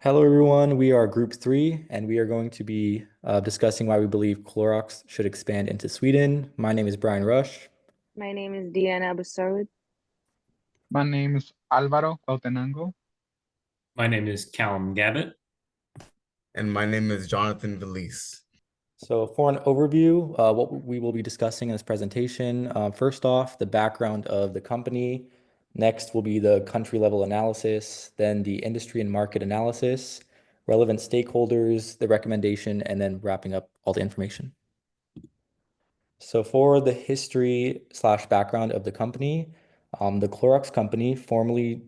Hello, everyone. We are Group 3, and we are going to be discussing why we believe Clorox should expand into Sweden. My name is Brian Rush. My name is Diana Busarud. My name is Álvaro Cautenango. My name is Callum Gavitt. And my name is Jonathan Valise. So for an overview, what we will be discussing in this presentation, first off, the background of the company. Next will be the country level analysis, then the industry and market analysis, relevant stakeholders, the recommendation, and then wrapping up all the information. So for the history slash background of the company, the Clorox Company, formerly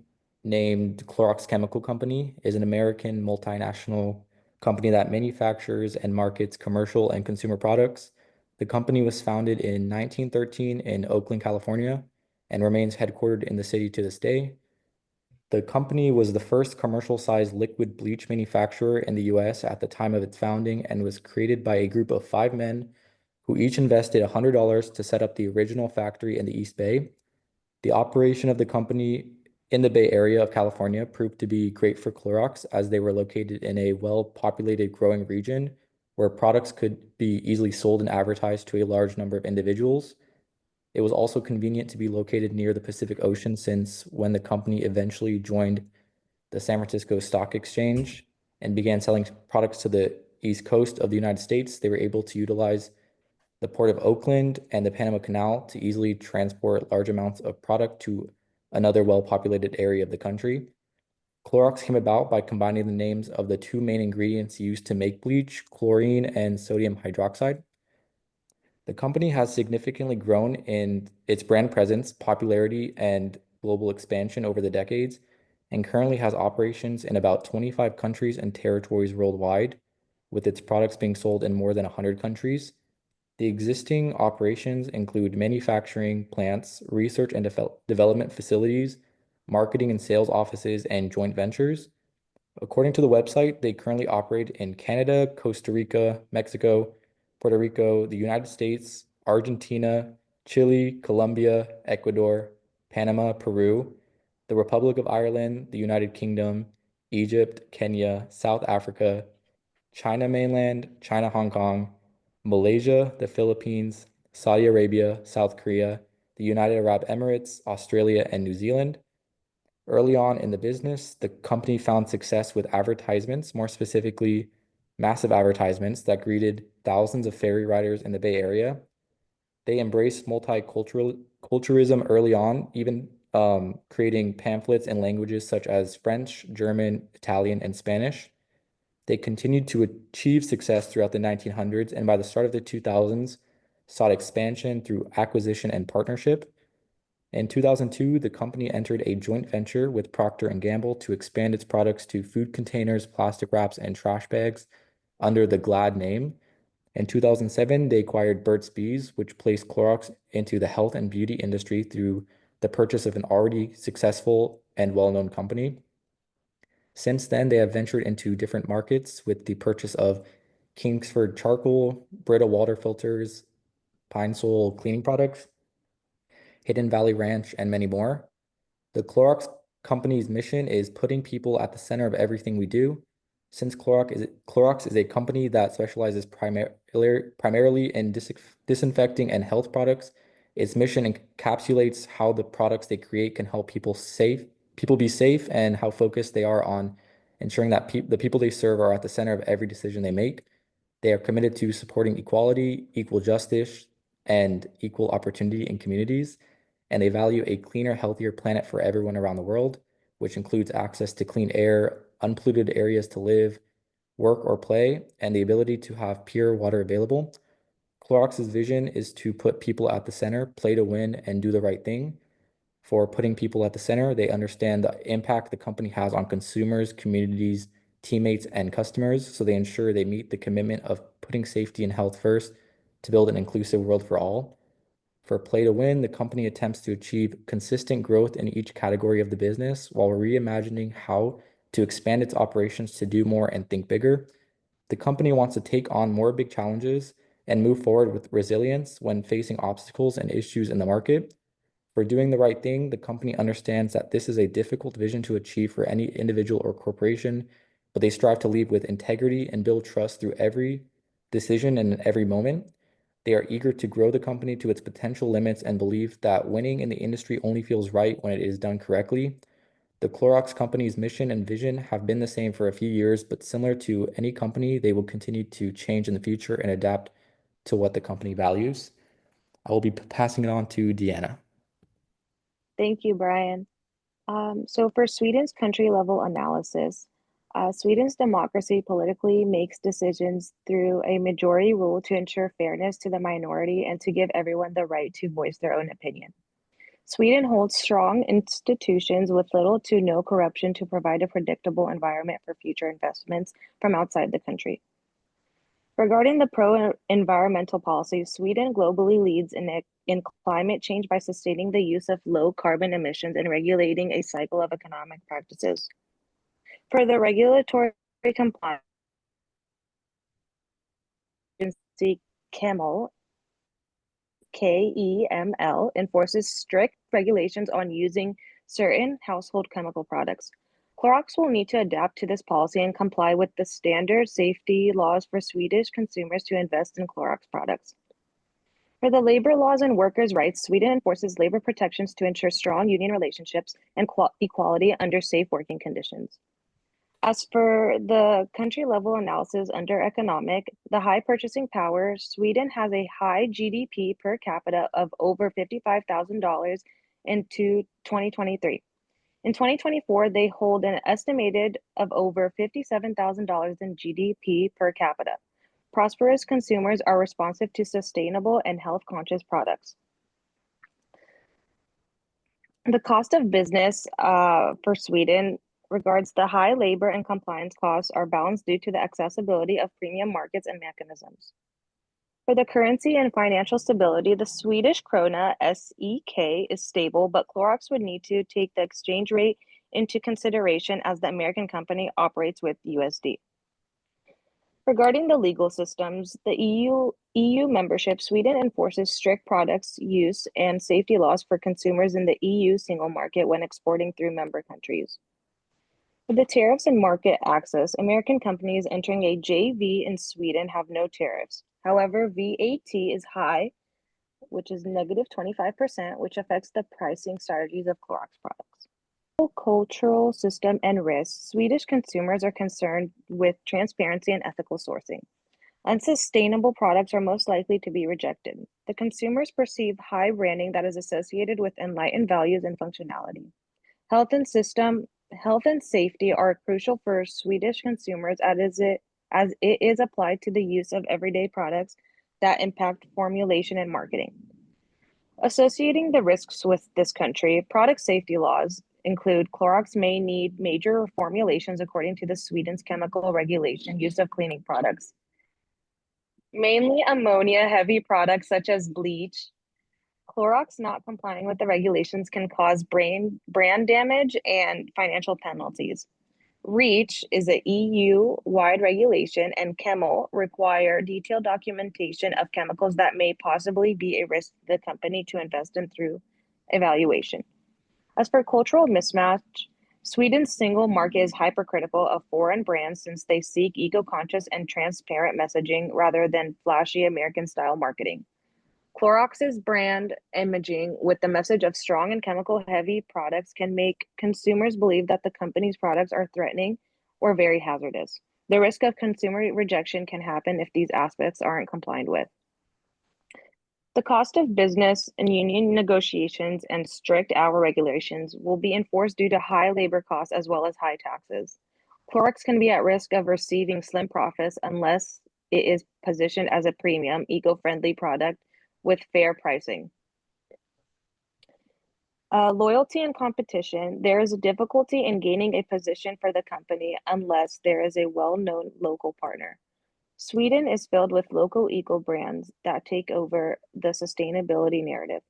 named Clorox Chemical Company, is an American multinational company that manufactures and markets commercial and consumer products. The company was founded in 1913 in Oakland, California, and remains headquartered in the city to this day. The company was the first commercial-sized liquid bleach manufacturer in the US at the time of its founding and was created by a group of 5 men who each invested $100 to set up the original factory in the East Bay. The operation of the company in the Bay Area of California proved to be great for Clorox as they were located in a well-populated growing region where products could be easily sold and advertised to a large number of individuals. It was also convenient to be located near the Pacific Ocean since when the company eventually joined the San Francisco Stock Exchange and began selling products to the East Coast of the United States, they were able to utilize the Port of Oakland and the Panama Canal to easily transport large amounts of product to another well-populated area of the country. Clorox came about by combining the names of the two main ingredients used to make bleach, chlorine and sodium hydroxide. The company has significantly grown in its brand presence, popularity, and global expansion over the decades, and currently has operations in about 25 countries and territories worldwide, with its products being sold in more than 100 countries. The existing operations include manufacturing plants, research and development facilities, marketing and sales offices, and joint ventures. According to the website, they currently operate in Canada, Costa Rica, Mexico, Puerto Rico, the United States, Argentina, Chile, Colombia, Ecuador, Panama, Peru, the Republic of Ireland, the United Kingdom, Egypt, Kenya, South Africa, China mainland, China, Hong Kong, Malaysia, the Philippines, Saudi Arabia, South Korea, the United Arab Emirates, Australia, and New Zealand. Early on in the business, the company found success with advertisements, more specifically, massive advertisements that greeted thousands of ferry riders in the Bay Area. They embraced multiculturalism early on, even creating pamphlets in languages such as French, German, Italian, and Spanish. They continued to achieve success throughout the 1900s, and by the start of the 2000s, sought expansion through acquisition and partnership. In 2002, the company entered a joint venture with Procter & Gamble to expand its products to food containers, plastic wraps, and trash bags under the Glad name. In 2007, they acquired Burt's Bees, which placed Clorox into the health and beauty industry through the purchase of an already successful and well-known company. Since then, they have ventured into different markets with the purchase of Kingsford Charcoal, Brita Water Filters, Pine Sol Cleaning Products, Hidden Valley Ranch, and many more. The Clorox company's mission is putting people at the center of everything we do. Since Clorox is a company that specializes primarily in disinfecting and health products, its mission encapsulates how the products they create can help people be safe and how focused they are on ensuring that the people they serve are at the center of every decision they make. They are committed to supporting equality, equal justice, and equal opportunity in communities, and they value a cleaner, healthier planet for everyone around the world, which includes access to clean air, unpolluted areas to live, work, or play, and the ability to have pure water available. Clorox's vision is to put people at the center, play to win, and do the right thing. For putting people at the center, they understand the impact the company has on consumers, communities, teammates, and customers, so they ensure they meet the commitment of putting safety and health first to build an inclusive world for all. For Play to Win, the company attempts to achieve consistent growth in each category of the business while reimagining how to expand its operations to do more and think bigger. The company wants to take on more big challenges and move forward with resilience when facing obstacles and issues in the market. For doing the right thing, the company understands that this is a difficult vision to achieve for any individual or corporation, but they strive to lead with integrity and build trust through every decision and in every moment. They are eager to grow the company to its potential limits and believe that winning in the industry only feels right when it is done correctly. The Clorox company's mission and vision have been the same for a few years, but similar to any company, they will continue to change in the future and adapt to what the company values. I will be passing it on to Deanna. Thank you, Brian. So for Sweden's country level analysis, Sweden's democracy politically makes decisions through a majority rule to ensure fairness to the minority and to give everyone the right to voice their own opinion. Sweden holds strong institutions with little to no corruption to provide a predictable environment for future investments from outside the country. Regarding the pro-environmental policies, Sweden globally leads in climate change by sustaining the use of low carbon emissions and regulating a cycle of economic practices. For the regulatory compliance, KEML enforces strict regulations on using certain household chemical products. Clorox will need to adapt to this policy and comply with the standard safety laws for Swedish consumers to invest in Clorox products. For the labor laws and workers' rights, Sweden enforces labor protections to ensure strong union relationships and equality under safe working conditions. As for the country level analysis under economic, the high purchasing power, Sweden has a high GDP per capita of over $55,000 in 2023. In 2024, they hold an estimated of over $57,000 in GDP per capita. Prosperous consumers are responsive to sustainable and health-conscious products. The cost of business for Sweden regards the high labor and compliance costs are balanced due to the accessibility of premium markets and mechanisms. For the currency and financial stability, the Swedish krona SEK is stable, but Clorox would need to take the exchange rate into consideration as the American company operates with USD. Regarding the legal systems, the EU membership, Sweden enforces strict products use and safety laws for consumers in the EU single market when exporting through member countries. With the tariffs and market access, American companies entering a JV in Sweden have no tariffs. However, VAT is high, which is negative 25%, which affects the pricing strategies of Clorox products. Cultural system and risks, Swedish consumers are concerned with transparency and ethical sourcing. Unsustainable products are most likely to be rejected. The consumers perceive high branding that is associated with enlightened values and functionality. Health and safety are crucial for Swedish consumers as it is applied to the use of everyday products that impact formulation and marketing. Associating the risks with this country, product safety laws include Clorox may need major formulations according to the Sweden's chemical regulation use of cleaning products. Mainly ammonia heavy products such as bleach. Clorox not complying with the regulations can cause brand damage and financial penalties. REACH is an EU-wide regulation, and KEML require detailed documentation of chemicals that may possibly be a risk to the company to invest in through evaluation. As for cultural mismatch, Sweden's single market is hypercritical of foreign brands since they seek eco-conscious and transparent messaging rather than flashy American-style marketing. Clorox's brand imaging with the message of strong and chemical-heavy products can make consumers believe that the company's products are threatening or very hazardous. The risk of consumer rejection can happen if these aspects aren't complied with. The cost of business and union negotiations and strict hour regulations will be enforced due to high labor costs as well as high taxes. Clorox can be at risk of receiving slim profits unless it is positioned as a premium, eco-friendly product with fair pricing. Loyalty and competition. There is a difficulty in gaining a position for the company unless there is a well-known local partner. Sweden is filled with local eco brands that take over the sustainability narrative.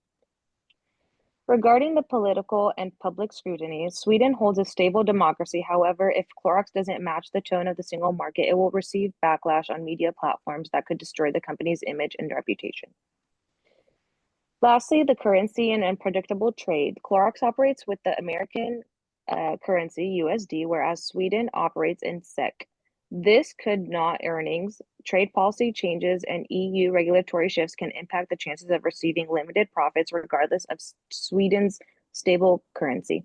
Regarding the political and public scrutiny, Sweden holds a stable democracy. However, if Clorox doesn't match the tone of the single market, it will receive backlash on media platforms that could destroy the company's image and reputation. Lastly, the currency and unpredictable trade. Clorox operates with the American currency, USD, whereas Sweden operates in SEK. This could not earnings. Trade policy changes and EU regulatory shifts can impact the chances of receiving limited profits regardless of Sweden's stable currency.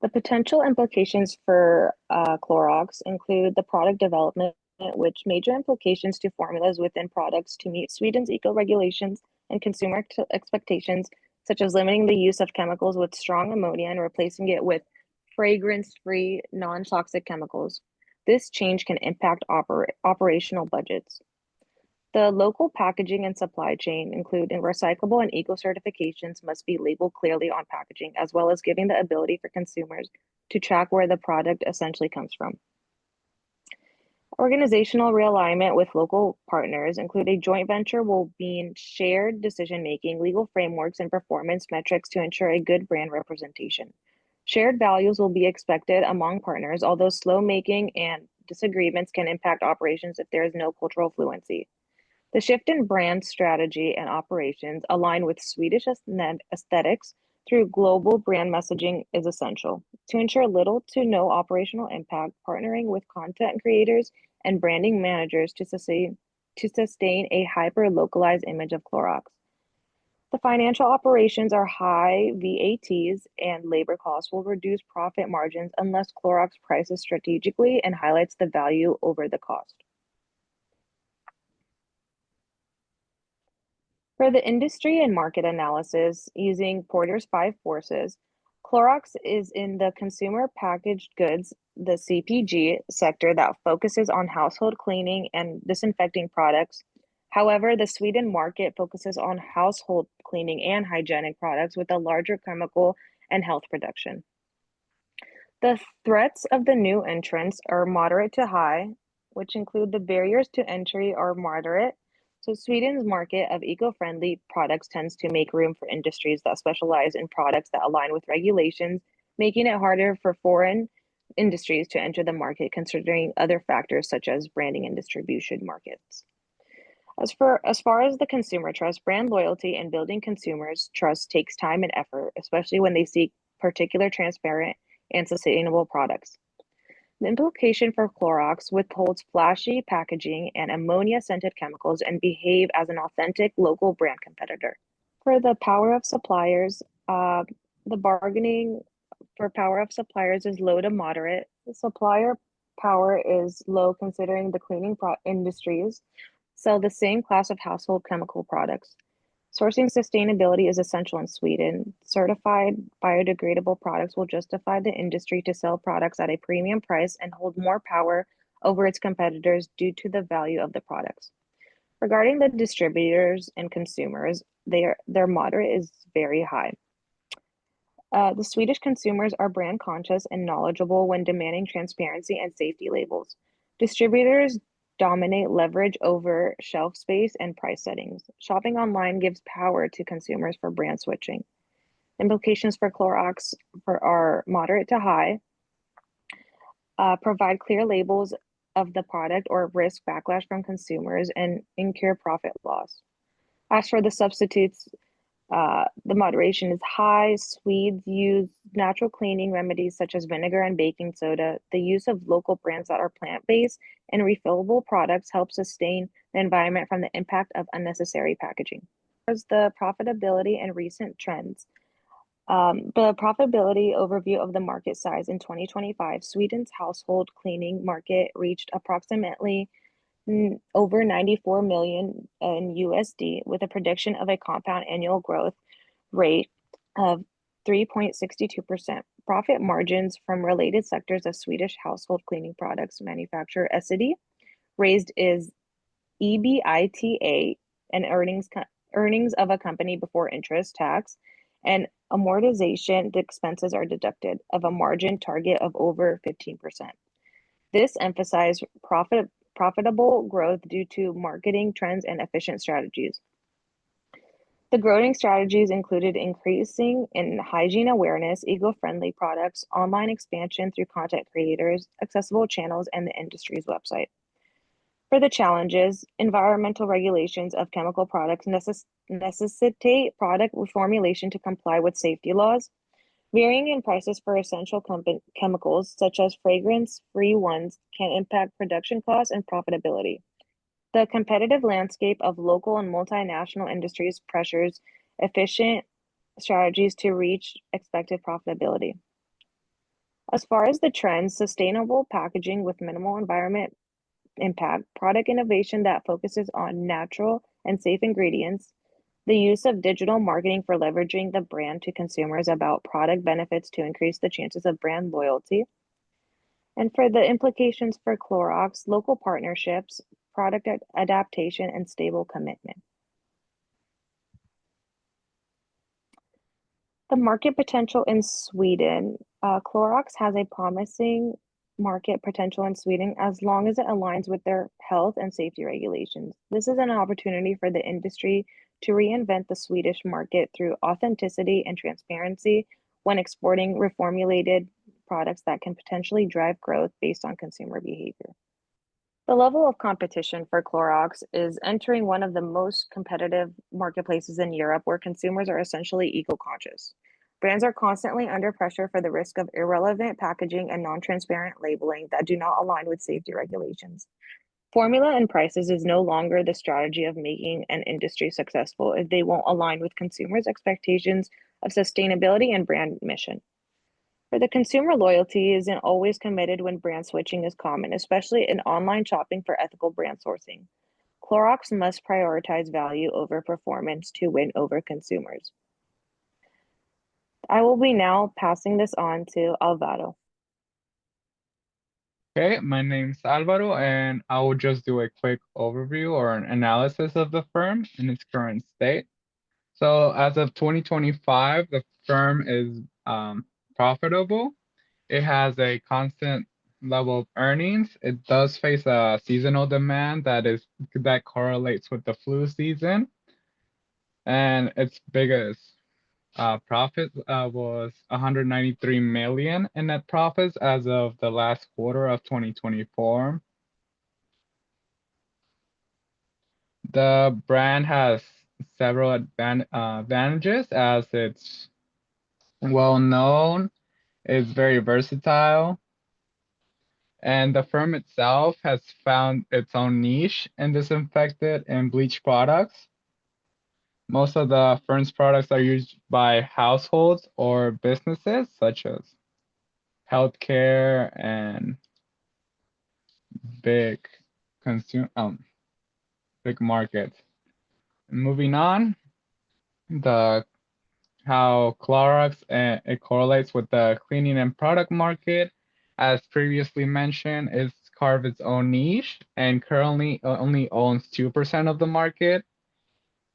The potential implications for Clorox include the product development, which major implications to formulas within products to meet Sweden's eco regulations and consumer expectations, such as limiting the use of chemicals with strong ammonia and replacing it with fragrance-free, non-toxic chemicals. This change can impact operational budgets. The local packaging and supply chain, including recyclable and eco certifications, must be labeled clearly on packaging, as well as giving the ability for consumers to track where the product essentially comes from. Organizational realignment with local partners include a joint venture will mean shared decision-making, legal frameworks, and performance metrics to ensure a good brand representation. Shared values will be expected among partners, although slow-making and disagreements can impact operations if there is no cultural fluency. The shift in brand strategy and operations align with Swedish aesthetics through global brand messaging is essential. To ensure little to no operational impact, partnering with content creators and branding managers to sustain a hyper-localized image of Clorox. The financial operations are high VATs and labor costs will reduce profit margins unless Clorox prices strategically and highlights the value over the cost. For the industry and market analysis using Porter's 5 forces, Clorox is in the consumer packaged goods, the CPG sector that focuses on household cleaning and disinfecting products. However, the Sweden market focuses on household cleaning and hygienic products with a larger chemical and health production. The threats of the new entrants are moderate to high, which include the barriers to entry are moderate. So Sweden's market of eco-friendly products tends to make room for industries that specialize in products that align with regulations, making it harder for foreign industries to enter the market, considering other factors such as branding and distribution markets. As far as the consumer trust, brand loyalty and building consumers' trust takes time and effort, especially when they seek particular transparent and sustainable products. The implication for Clorox withholds flashy packaging and ammonia-scented chemicals and behave as an authentic local brand competitor. For the power of suppliers, the bargaining for power of suppliers is low to moderate. The supplier power is low considering the cleaning industries sell the same class of household chemical products. Sourcing sustainability is essential in Sweden. Certified biodegradable products will justify the industry to sell products at a premium price and hold more power over its competitors due to the value of the products. Regarding the distributors and consumers, their moderate is very high. The Swedish consumers are brand conscious and knowledgeable when demanding transparency and safety labels. Distributors dominate leverage over shelf space and price settings. Shopping online gives power to consumers for brand switching. Implications for Clorox are moderate to high, provide clear labels of the product or risk backlash from consumers and incur profit loss. As for the substitutes, the moderation is high. Swedes use natural cleaning remedies such as vinegar and baking soda. The use of local brands that are plant-based and refillable products help sustain the environment from the impact of unnecessary packaging. As the profitability and recent trends, the profitability overview of the market size in 2025, Sweden's household cleaning market reached approximately over 94 million in USD with a prediction of a compound annual growth rate of 3.62%. Profit margins from related sectors of Swedish household cleaning products manufacturer Essity raised is EBITDA and earnings of a company before interest, tax, and amortization expenses are deducted of a margin target of over 15%. This emphasized profitable growth due to marketing trends and efficient strategies. The growing strategies included increasing in hygiene awareness, eco-friendly products, online expansion through content creators, accessible channels, and the industry's website. For the challenges, environmental regulations of chemical products necessitate product reformulation to comply with safety laws. Varying in prices for essential chemicals, such as fragrance-free ones, can impact production costs and profitability. The competitive landscape of local and multinational industries pressures efficient strategies to reach expected profitability. As far as the trends, sustainable packaging with minimal environment impact, product innovation that focuses on natural and safe ingredients, the use of digital marketing for leveraging the brand to consumers about product benefits to increase the chances of brand loyalty. And for the implications for Clorox, local partnerships, product adaptation, and stable commitment. The market potential in Sweden. Clorox has a promising market potential in Sweden as long as it aligns with their health and safety regulations. This is an opportunity for the industry to reinvent the Swedish market through authenticity and transparency when exporting reformulated products that can potentially drive growth based on consumer behavior. The level of competition for Clorox is entering one of the most competitive marketplaces in Europe where consumers are essentially eco-conscious. Brands are constantly under pressure for the risk of irrelevant packaging and non-transparent labeling that do not align with safety regulations. Formula and prices is no longer the strategy of making an industry successful if they won't align with consumers' expectations of sustainability and brand mission. For the consumer, loyalty isn't always committed when brand switching is common, especially in online shopping for ethical brand sourcing. Clorox must prioritize value over performance to win over consumers. I will be now passing this on to Alvaro. Okay, my name's Alvaro, and I will just do a quick overview or an analysis of the firm in its current state. So as of 2025, the firm is profitable. It has a constant level of earnings. It does face a seasonal demand that correlates with the flu season, and its biggest profit was 193 million in net profits as of the last quarter of 2024. The brand has several advantages as it's well known, it's very versatile, and the firm itself has found its own niche in disinfectant and bleach products. Most of the firm's products are used by households or businesses such as healthcare and big big markets. Moving on, how Clorox it correlates with the cleaning and product market. As previously mentioned, it's carved its own niche and currently only owns 2% of the market.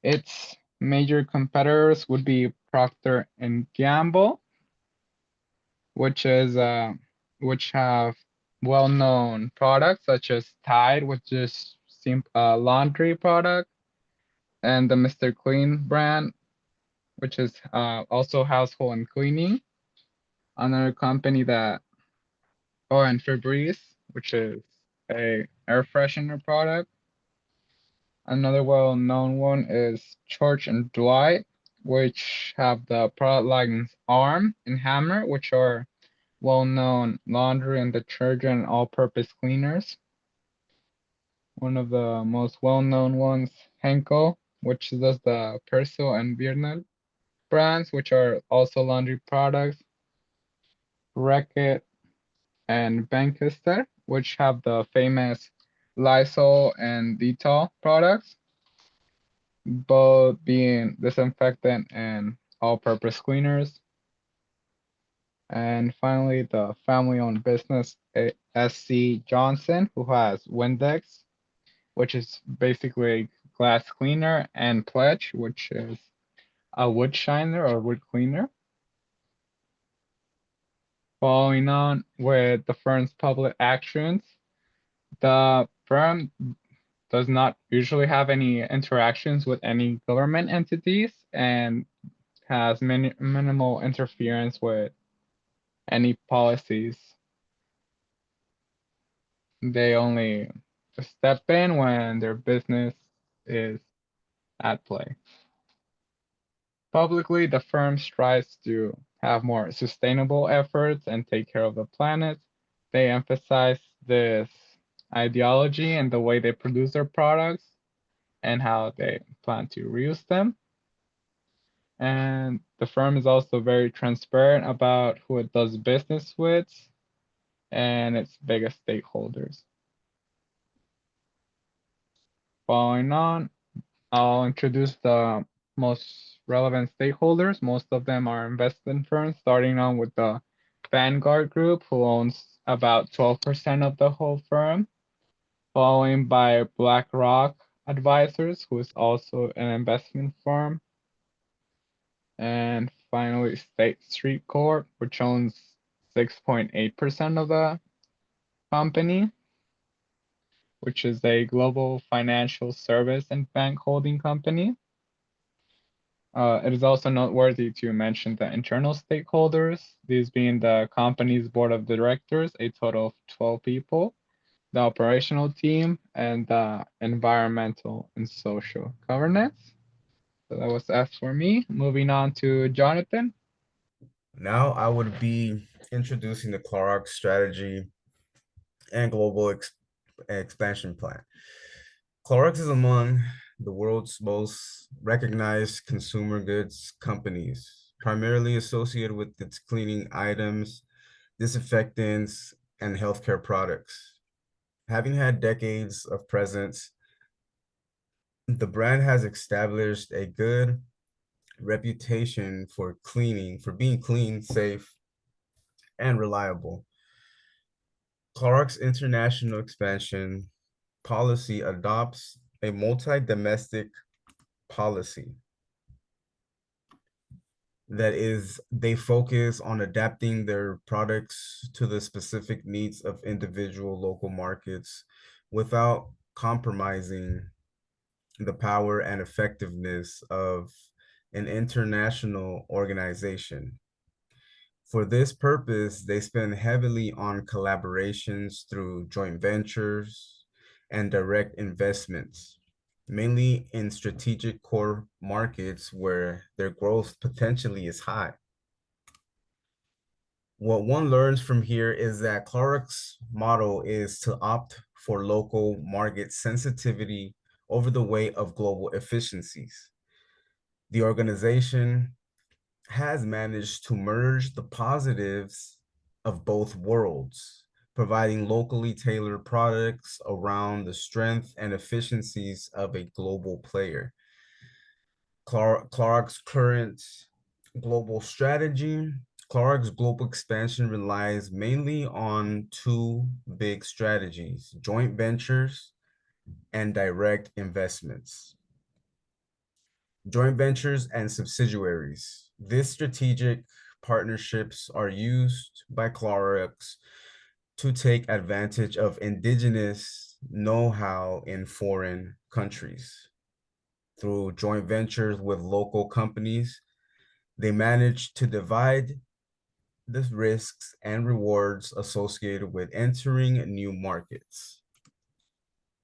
Its major competitors would be Procter and Gamble, which have well-known products such as Tide, which is laundry product, and the Mr. Clean brand, which is also household and cleaning. Another company and Febreze, which is a air freshener product. Another well-known one is Church and Dwight, which have the product lines Arm and Hammer, which are well-known laundry and detergent and all-purpose cleaners. One of the most well-known ones, Henkel, which does the Persil and Virnel brands, which are also laundry products. Reckitt and Bankister, which have the famous Lysol and Dettol products, both being disinfectant and all-purpose cleaners. And finally, the family-owned business SC Johnson, who has Windex, which is basically a glass cleaner, and Pledge, which is a wood shiner or wood cleaner. Following on with the firm's public actions, the firm does not usually have any interactions with any government entities and has minimal interference with any policies. They only step in when their business is at play. Publicly, the firm strives to have more sustainable efforts and take care of the planet. They emphasize this ideology and the way they produce their products and how they plan to reuse them. And the firm is also very transparent about who it does business with and its biggest stakeholders. Following on, I'll introduce the most relevant stakeholders. Most of them are investment firms, starting on with the Vanguard Group, who owns about 12% of the whole firm, following by BlackRock Advisors, who is also an investment firm, and finally State Street Corp, which owns 6.8% of the company, which is a global financial service and bank holding company. It is also noteworthy to mention the internal stakeholders, these being the company's board of directors, a total of 12 people, the operational team, and the environmental and social governance. So that was F for me. Moving on to Jonathan. Now I would be introducing the Clorox strategy and global expansion plan. Clorox is among the world's most recognized consumer goods companies, primarily associated with its cleaning items, disinfectants, and healthcare products. Having had decades of presence, the brand has established a good reputation for being clean, safe, and reliable. Clorox international expansion policy adopts a multi-domestic policy. That is, they focus on adapting their products to the specific needs of individual local markets without compromising the power and effectiveness of an international organization. For this purpose, they spend heavily on collaborations through joint ventures and direct investments, mainly in strategic core markets where their growth potentially is high. What one learns from here is that Clorox model is to opt for local market sensitivity over the weight of global efficiencies. The organization has managed to merge the positives of both worlds, providing locally tailored products around the strength and efficiencies of a global player. Clorox's current global strategy. Clorox's global expansion relies mainly on two big strategies: joint ventures and direct investments. Joint ventures and subsidiaries. These strategic partnerships are used by Clorox to take advantage of indigenous know-how in foreign countries. Through joint ventures with local companies, they manage to divide the risks and rewards associated with entering new markets.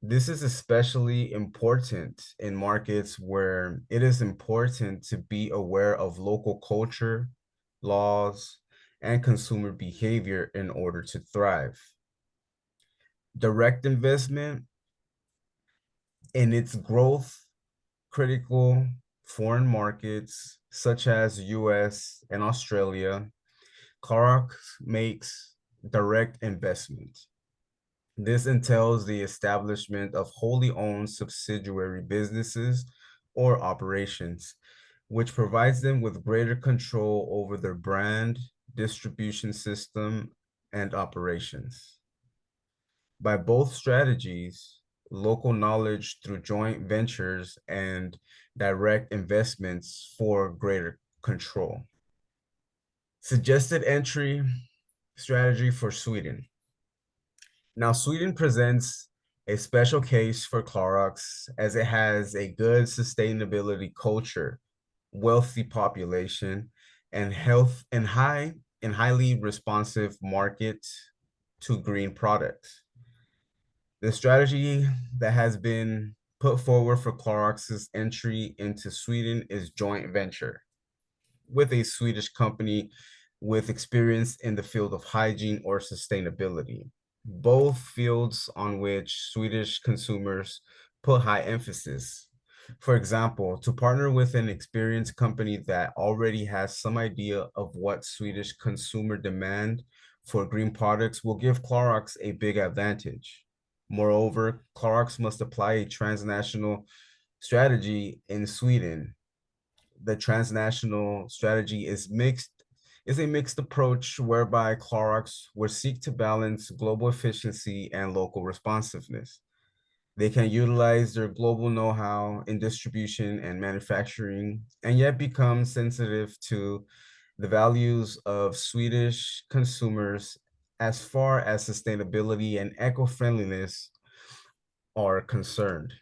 This is especially important in markets where it is important to be aware of local culture, laws, and consumer behavior in order to thrive. Direct investment in its growth critical foreign markets such as US and Australia, Clorox makes direct investment. This entails the establishment of wholly owned subsidiary businesses or operations, which provides them with greater control over their brand, distribution system, and operations. By both strategies, local knowledge through joint ventures and direct investments for greater control. Suggested entry strategy for Sweden. Now, Sweden presents a special case for Clorox as it has a good sustainability culture, wealthy population, and highly responsive market to green products. The strategy that has been put forward for Clorox's entry into Sweden is joint venture with a Swedish company with experience in the field of hygiene or sustainability, both fields on which Swedish consumers put high emphasis. For example, to partner with an experienced company that already has some idea of what Swedish consumer demand for green products will give Clorox a big advantage. Moreover, Clorox must apply a transnational strategy in Sweden. The transnational strategy is a mixed approach whereby Clorox will seek to balance global efficiency and local responsiveness. They can utilize their global know-how in distribution and manufacturing, and yet become sensitive to the values of Swedish consumers as far as sustainability and eco-friendliness are concerned.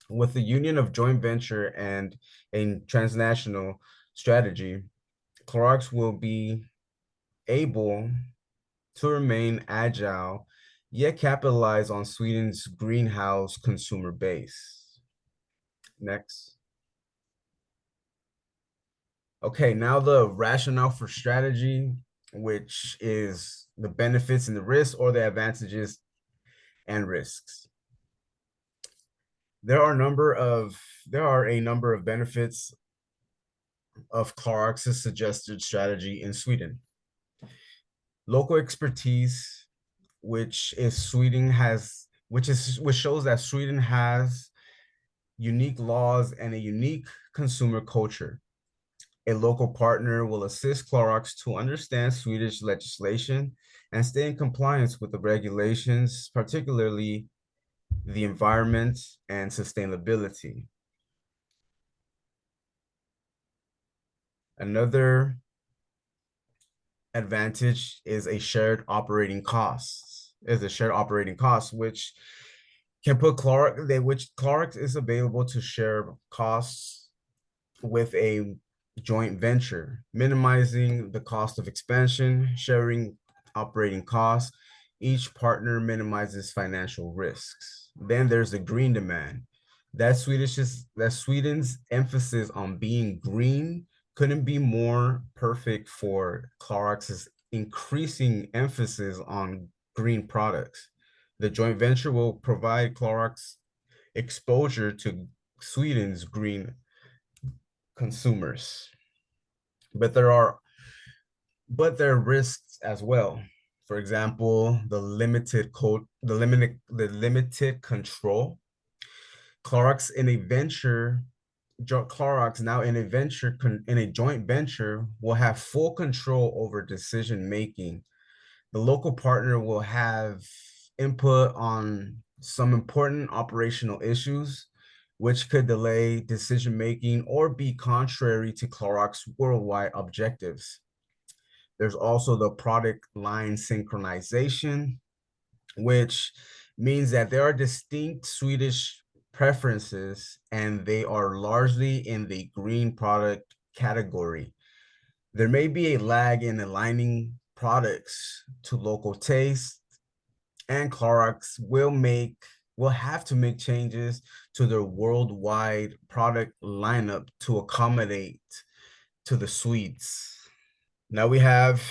With the union of joint venture and a transnational strategy, Clorox will be able to remain agile, yet capitalize on Sweden's greenhouse consumer base. Next. Okay, now the rationale for strategy, which is the benefits and the risks, or the advantages and risks. There are a number of benefits of Clorox's suggested strategy in Sweden. Local expertise, which shows that Sweden has unique laws and a unique consumer culture. A local partner will assist Clorox to understand Swedish legislation and stay in compliance with the regulations, particularly the environment and sustainability. Another advantage is a shared operating costs. Which can put Clorox is available to share costs with a joint venture, minimizing the cost of expansion, sharing operating costs. Each partner minimizes financial risks. Then there's the green demand. That Sweden's emphasis on being green couldn't be more perfect for Clorox's increasing emphasis on green products. The joint venture will provide Clorox exposure to Sweden's green consumers. But there are risks as well. For example, the limited control. Clorox now in a joint venture will have full control over decision making. The local partner will have input on some important operational issues, which could delay decision making or be contrary to Clorox worldwide objectives. There's also the product line synchronization, which means that there are distinct Swedish preferences and they are largely in the green product category. There may be a lag in aligning products to local tastes, and Clorox will have to make changes to their worldwide product lineup to accommodate to the Swedes. Now we have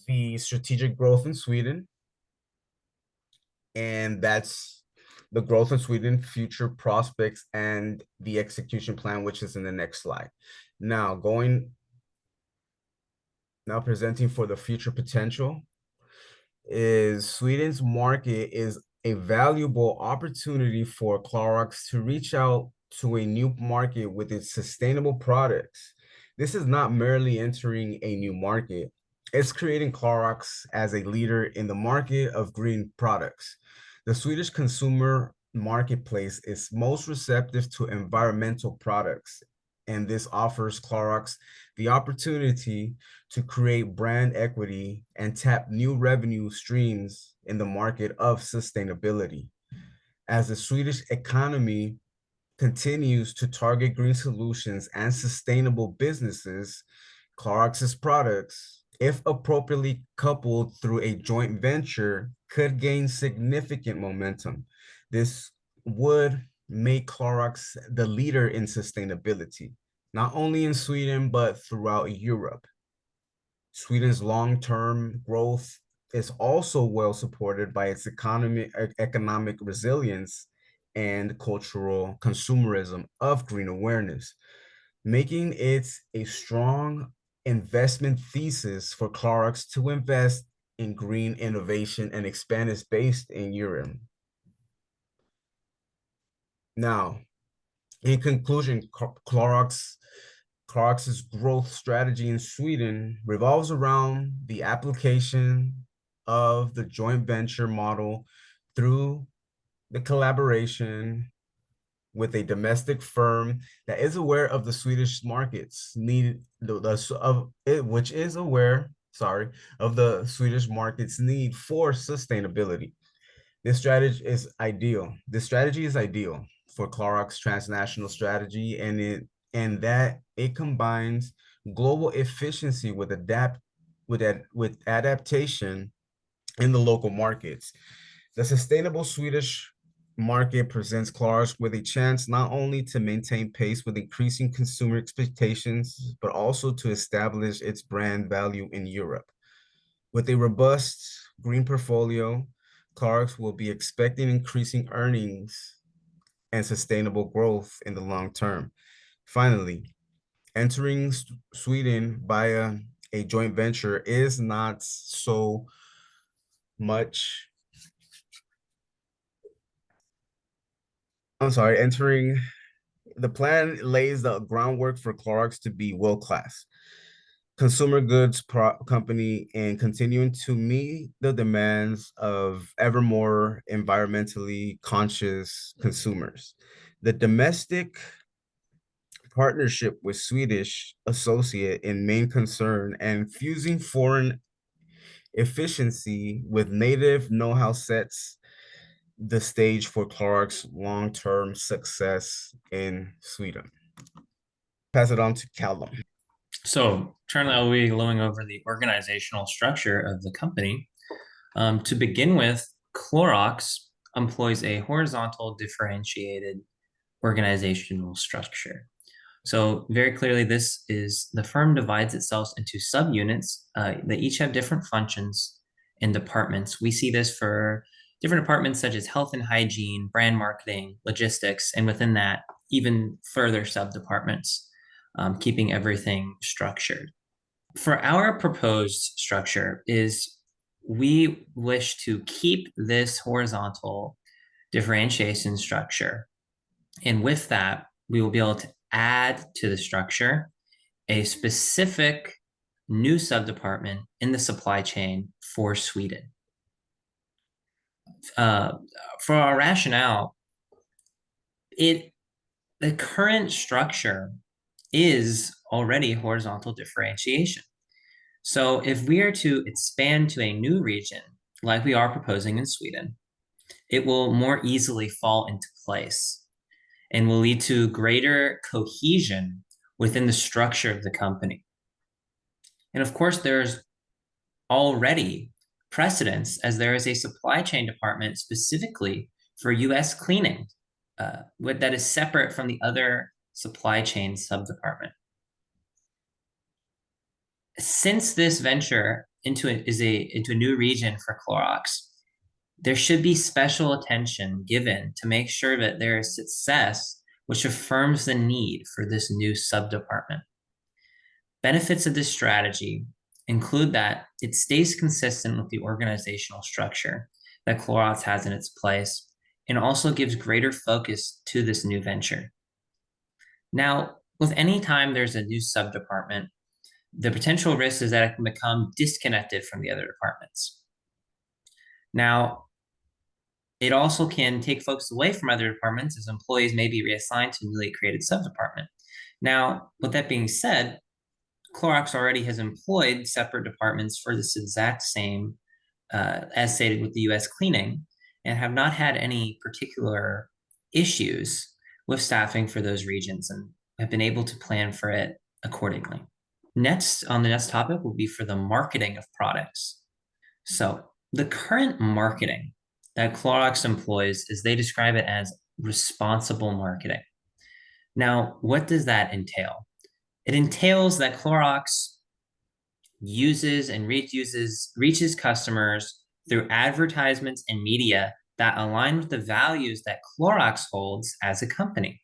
the strategic growth in Sweden, and that's the growth in Sweden, future prospects, and the execution plan, which is in the next slide. Now presenting for the future potential is Sweden's market is a valuable opportunity for Clorox to reach out to a new market with its sustainable products. This is not merely entering a new market. It's creating Clorox as a leader in the market of green products. The Swedish consumer marketplace is most receptive to environmental products, and this offers Clorox the opportunity to create brand equity and tap new revenue streams in the market of sustainability. As the Swedish economy continues to target green solutions and sustainable businesses, Clorox's products if appropriately coupled through a joint venture, could gain significant momentum. This would make Clorox the leader in sustainability, not only in Sweden, but throughout Europe. Sweden's long-term growth is also well supported by its economic resilience and cultural consumerism of green awareness, making it a strong investment thesis for Clorox to invest in green innovation and expand its base in Europe. Now, in conclusion, Clorox's growth strategy in Sweden revolves around the application of the joint venture model through the collaboration with a domestic firm that is aware of the Swedish markets which is aware, of the Swedish market's need for sustainability. This strategy is ideal. This strategy is ideal for Clorox transnational strategy, and that it combines global efficiency with adaptation in the local markets. The sustainable Swedish market presents Clorox with a chance not only to maintain pace with increasing consumer expectations, but also to establish its brand value in Europe. With a robust green portfolio, Clorox will be expecting increasing earnings and sustainable growth in the long term. Finally, entering Sweden via a joint venture is not so much. Entering the plan lays the groundwork for Clorox to be world-class consumer goods company and continuing to meet the demands of ever more environmentally conscious consumers. The domestic partnership with Swedish associate in main concern and fusing foreign efficiency with native know-how sets the stage for Clorox's long-term success in Sweden. Pass it on to Callum. So currently I'll be going over the organizational structure of the company. To begin with, Clorox employs a horizontal differentiated organizational structure. So very clearly, the firm divides itself into subunits that each have different functions and departments. We see this for different departments such as health and hygiene, brand marketing, logistics, and within that, even further sub-departments, keeping everything structured. For our proposed structure is we wish to keep this horizontal differentiation structure. And with that, we will be able to add to the structure a specific new subdepartment in the supply chain for Sweden. For our rationale, the current structure is already horizontal differentiation. So if we are to expand to a new region, like we are proposing in Sweden, it will more easily fall into place and will lead to greater cohesion within the structure of the company. And of course, there's already precedence as there is a supply chain department specifically for US cleaning that is separate from the other supply chain subdepartment. Since this venture into a new region for Clorox, there should be special attention given to make sure that there is success, which affirms the need for this new subdepartment. Benefits of this strategy include that it stays consistent with the organizational structure that Clorox has in its place and also gives greater focus to this new venture. Now, with any time there's a new subdepartment, the potential risk is that it can become disconnected from the other departments. Now, it also can take folks away from other departments as employees may be reassigned to a newly created subdepartment. Now, with that being said, Clorox already has employed separate departments for this exact same, as stated with the US cleaning, and have not had any particular issues with staffing for those regions and have been able to plan for it accordingly. Next, on the next topic will be for the marketing of products. So the current marketing that Clorox employs is they describe it as responsible marketing. Now, what does that entail? It entails that Clorox uses and reaches customers through advertisements and media that align with the values that Clorox holds as a company.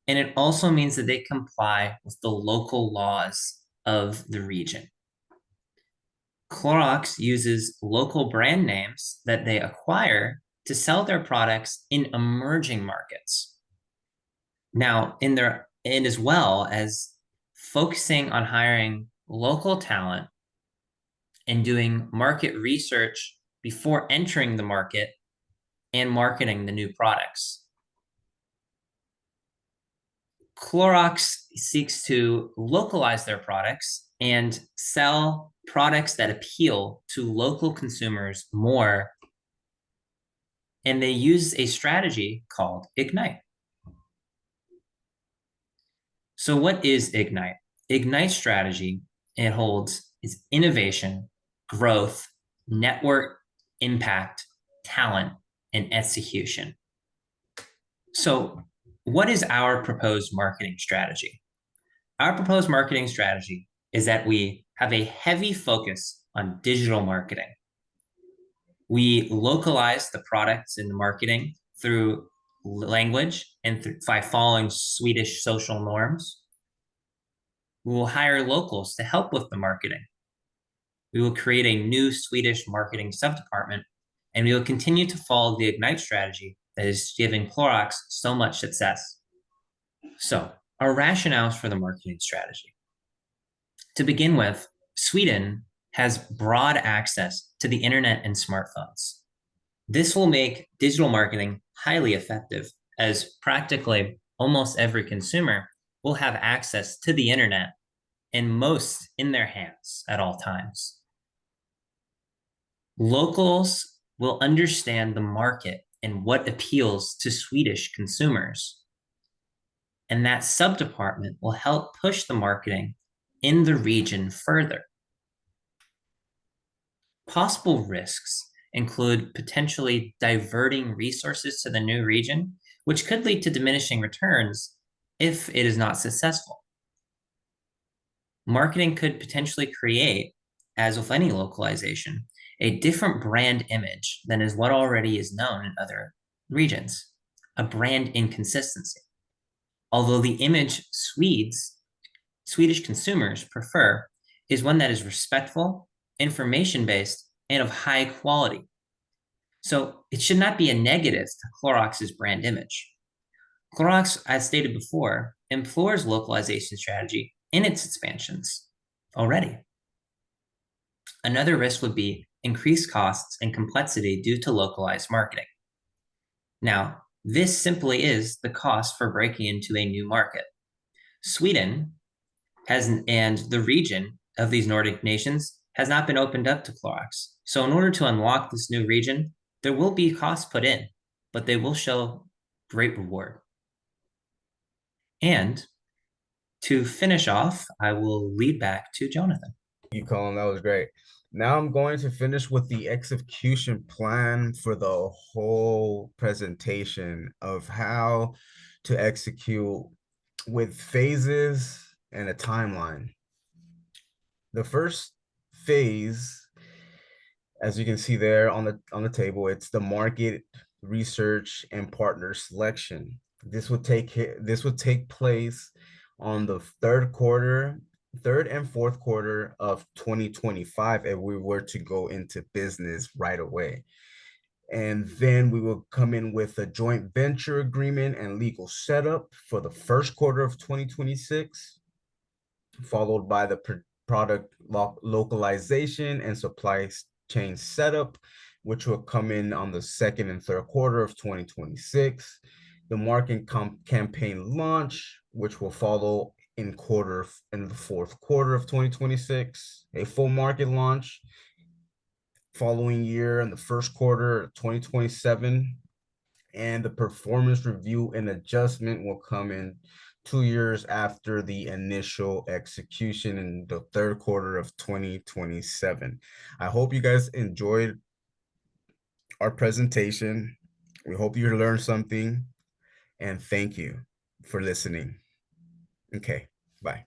And it also means that they comply with the local laws of the region. Clorox uses local brand names that they acquire to sell their products in emerging markets. Now, and as well as focusing on hiring local talent and doing market research before entering the market and marketing the new products. Clorox seeks to localize their products and sell products that appeal to local consumers more. And they use a strategy called Ignite. So what is Ignite? Ignite strategy, it holds is innovation, growth, network impact, talent, and execution. So what is our proposed marketing strategy? Our proposed marketing strategy is that we have a heavy focus on digital marketing. We localize the products in the marketing through language and by following Swedish social norms. We will hire locals to help with the marketing. We will create a new Swedish marketing subdepartment, and we will continue to follow the Ignite strategy that is giving Clorox so much success. So, our rationales for the marketing strategy. To begin with, Sweden has broad access to the internet and smartphones. This will make digital marketing highly effective, as practically almost every consumer will have access to the internet and most in their hands at all times. Locals will understand the market and what appeals to Swedish consumers. And that subdepartment will help push the marketing in the region further. Possible risks include potentially diverting resources to the new region, which could lead to diminishing returns if it is not successful. Marketing could potentially create, as with any localization, a different brand image than is what already is known in other regions, a brand inconsistency. Although the image Swedish consumers prefer is one that is respectful, information-based, and of high quality. So it should not be a negative to Clorox's brand image. Clorox, as stated before, employs localization strategy in its expansions already. Another risk would be increased costs and complexity due to localized marketing. Now, this simply is the cost for breaking into a new market. Sweden and the region of these Nordic nations has not been opened up to Clorox. So in order to unlock this new region, there will be costs put in, but they will show great reward. And to finish off, I will lead back to Jonathan. You, Colin, that was great. Now I'm going to finish with the execution plan for the whole presentation of how to execute with phases and a timeline. The first phase, as you can see there on the table, it's the market research and partner selection. This would take place on the third and fourth quarter of 2025 if we were to go into business right away. And then we will come in with a joint venture agreement and legal setup for the first quarter of 2026, followed by the product localization and supply chain setup, which will come in on the second and third quarter of 2026. The marketing campaign launch, which will follow in the fourth quarter of 2026, a full market launch following year in the first quarter of 2027, and the performance review and adjustment will come in 2 years after the initial execution in the third quarter of 2027. I hope you guys enjoyed our presentation. We hope you learned something, and thank you for listening. Okay, bye.